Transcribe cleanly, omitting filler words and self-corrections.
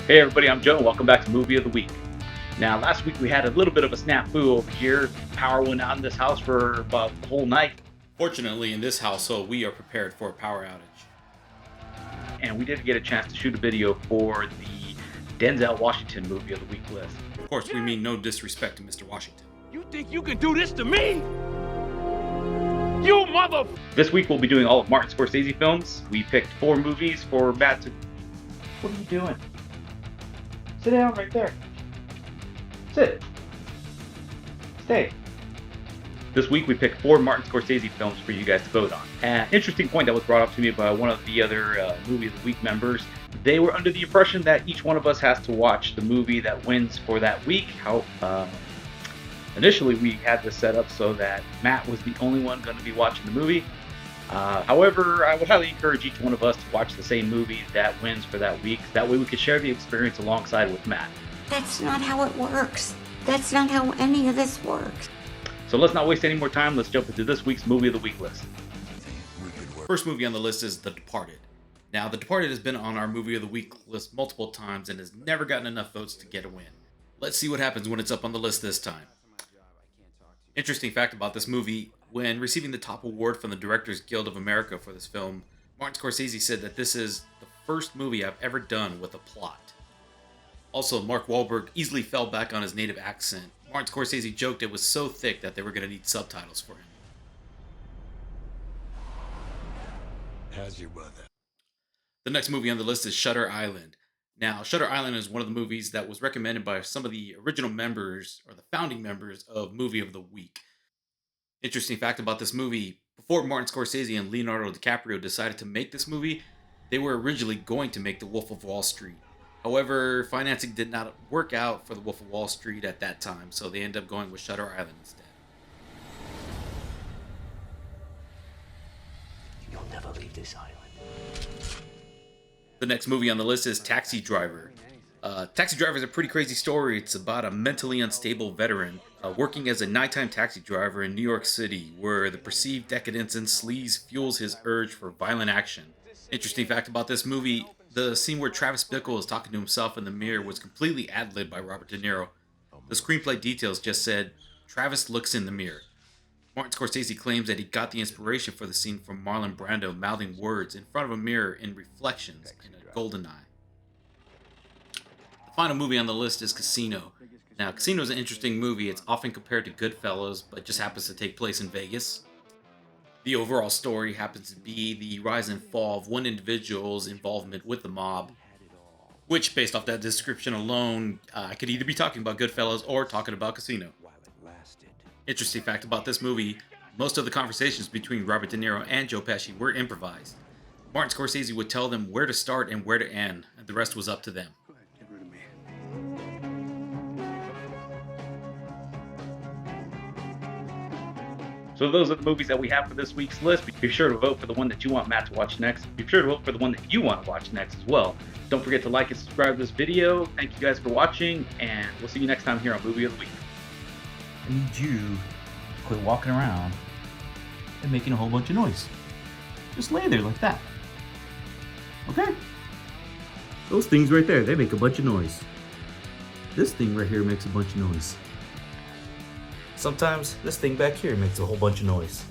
Hey everybody, I'm Joe. Welcome back to Movie of the Week. Now, last week we had a little bit of a snafu over here. Power went out in this house for about the whole night, Fortunately, in this household, we are prepared for a power outage. and we didn't get a chance to shoot a video for the Denzel Washington Movie of the Week list. Of course, we mean no disrespect to Mr. Washington. You think you can do this to me? You mother... This week we'll be doing all of Martin Scorsese films. We picked 4 movies for Matt to... What are you doing? Sit down right there. Sit. Stay. This week we picked 4 Martin Scorsese films for you guys to vote on. An interesting point that was brought up to me by one of the other Movie of the Week members. They were under the impression that each one of us has to watch the movie that wins for that week. Initially we had this set up so that Matt was the only one going to be watching the movie. However, I would highly encourage each one of us to watch the same movie that wins for that week. That way we could share the experience alongside with Matt. That's not how it works. That's not how any of this works. So let's not waste any more time. Let's jump into this week's Movie of the Week list. First movie on the list is The Departed. Now, The Departed has been on our Movie of the Week list multiple times and has never gotten enough votes to get a win. Let's see what happens when it's up on the list this time. Interesting fact about this movie, when receiving the top award from the Directors Guild of America for this film, Martin Scorsese said that this is the first movie I've ever done with a plot. Also, Mark Wahlberg easily fell back on his native accent. Martin Scorsese joked it was so thick that they were going to need subtitles for him. How's your mother? The next movie on the list is Shutter Island. Now, Shutter Island is one of the movies that was recommended by some of the original members, or the founding members, of Movie of the Week. Interesting fact about this movie, before Martin Scorsese and Leonardo DiCaprio decided to make this movie, they were originally going to make The Wolf of Wall Street. However, financing did not work out for The Wolf of Wall Street at that time, so they ended up going with Shutter Island instead. You'll never leave this island. The next movie on the list is Taxi Driver. Taxi Driver is a pretty crazy story. It's about a mentally unstable veteran working as a nighttime taxi driver in New York City, where the perceived decadence and sleaze fuels his urge for violent action. Interesting fact about this movie, the scene where Travis Bickle is talking to himself in the mirror was completely ad-libbed by Robert De Niro. The screenplay details just said, "Travis looks in the mirror." Martin Scorsese claims that he got the inspiration for the scene from Marlon Brando mouthing words in front of a mirror in reflections in a golden eye. The final movie on the list is Casino. Now, Casino is an interesting movie. It's often compared to Goodfellas, but just happens to take place in Vegas. The overall story happens to be the rise and fall of one individual's involvement with the mob, which, based off that description alone, I could either be talking about Goodfellas or talking about Casino. Interesting fact about this movie, most of the conversations between Robert De Niro and Joe Pesci were improvised. Martin Scorsese would tell them where to start and where to end, and the rest was up to them. Get rid of me. So those are the movies that we have for this week's list. Be sure to vote for the one that you want Matt to watch next. Be sure to vote for the one that you want to watch next as well. Don't forget to like and subscribe to this video. Thank you guys for watching, and we'll see you next time here on Movie of the Week. I need you to quit walking around and making a whole bunch of noise. Just lay there like that. Okay? Those things right there, they make a bunch of noise. This thing right here makes a bunch of noise. Sometimes this thing back here makes a whole bunch of noise.